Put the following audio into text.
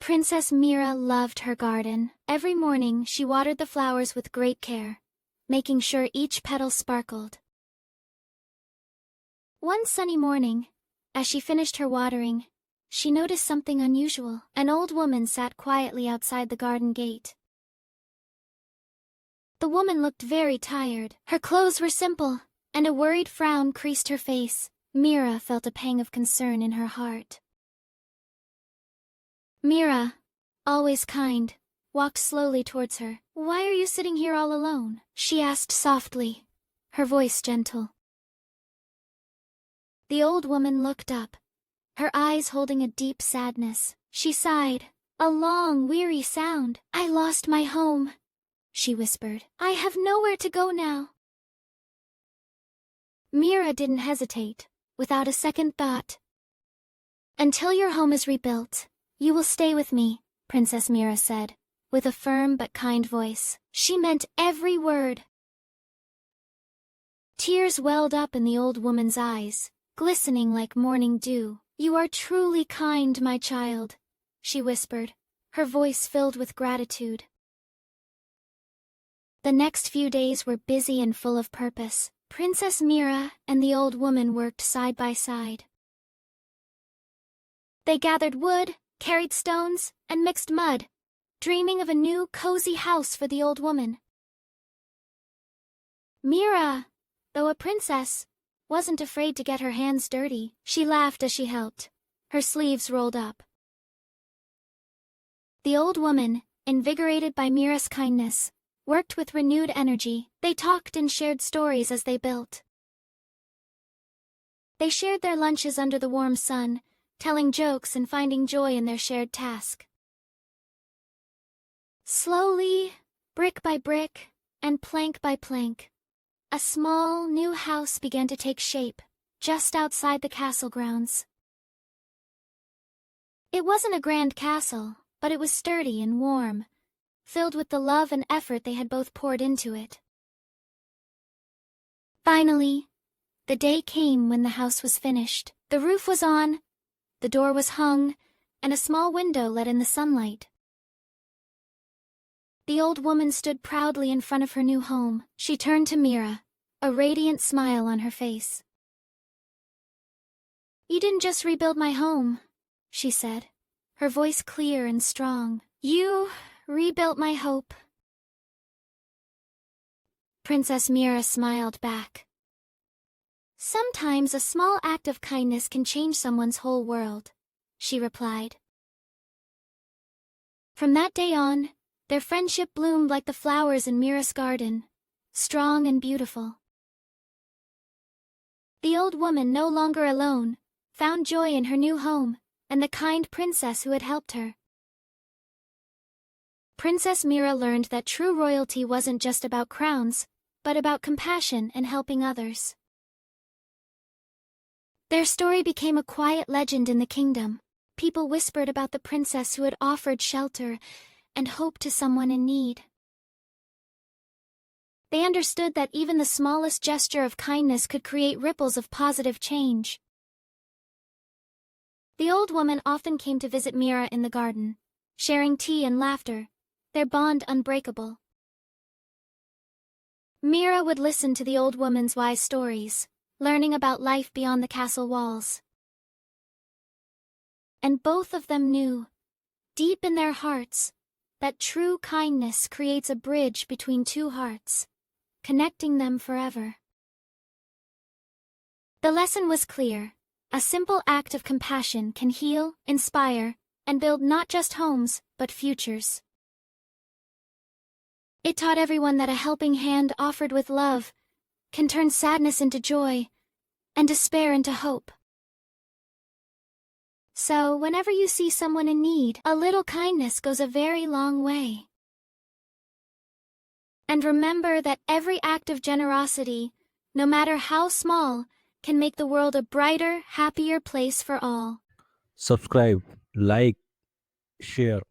Princess Mira loved her garden. Every morning she watered the flowers with great care, making sure each petal sparkled. One sunny morning, as she finished her watering, she noticed something unusual. An old woman sat quietly outside the garden gate. The woman looked very tired. Her clothes were simple, and a worried frown creased her face. Mira felt a pang of concern in her heart. Mira, always kind, walked slowly towards her. "Why are you sitting here all alone?" she asked softly, her voice gentle. The old woman looked up, her eyes holding a deep sadness. She sighed, a long, weary sound. "I lost my home," she whispered. "I have nowhere to go now." Mira didn't hesitate, without a second thought. "Until your home is rebuilt, you will stay with me," Princess Mira said, with a firm but kind voice. She meant every word. Tears welled up in the old woman's eyes, glistening like morning dew. "You are truly kind, my child," she whispered, her voice filled with gratitude. The next few days were busy and full of purpose. Princess Mira and the old woman worked side by side. They gathered wood, carried stones, and mixed mud, dreaming of a new, cozy house for the old woman. Mira, though a princess, wasn't afraid to get her hands dirty. She laughed as she helped, her sleeves rolled up. The old woman, invigorated by Mira's kindness, worked with renewed energy. They talked and shared stories as they built. They shared their lunches under the warm sun, telling jokes and finding joy in their shared task. Slowly, brick by brick, and plank by plank, a small, new house began to take shape, just outside the castle grounds. It wasn't a grand castle, but it was sturdy and warm, filled with the love and effort they had both poured into it. Finally, the day came when the house was finished. The roof was on, the door was hung, and a small window let in the sunlight. The old woman stood proudly in front of her new home. She turned to Mira, a radiant smile on her face. "You didn't just rebuild my home," she said, her voice clear and strong. "You rebuilt my hope." Princess Mira smiled back. "Sometimes a small act of kindness can change someone's whole world," she replied. From that day on, their friendship bloomed like the flowers in Mira's garden, strong and beautiful. The old woman, no longer alone, found joy in her new home and the kind princess who had helped her. Princess Mira learned that true royalty wasn't just about crowns, but about compassion and helping others. Their story became a quiet legend in the kingdom. People whispered about the princess who had offered shelter and hope to someone in need. They understood that even the smallest gesture of kindness could create ripples of positive change. The old woman often came to visit Mira in the garden, sharing tea and laughter, their bond unbreakable. Mira would listen to the old woman's wise stories, learning about life beyond the castle walls. And both of them knew, deep in their hearts, that true kindness creates a bridge between two hearts, connecting them forever. The lesson was clear. A simple act of compassion can heal, inspire, and build not just homes, but futures. It taught everyone that a helping hand offered with love can turn sadness into joy and despair into hope. So, whenever you see someone in need, a little kindness goes a very long way. And remember that every act of generosity, no matter how small, can make the world a brighter, happier place for all. Subscribe, like, share,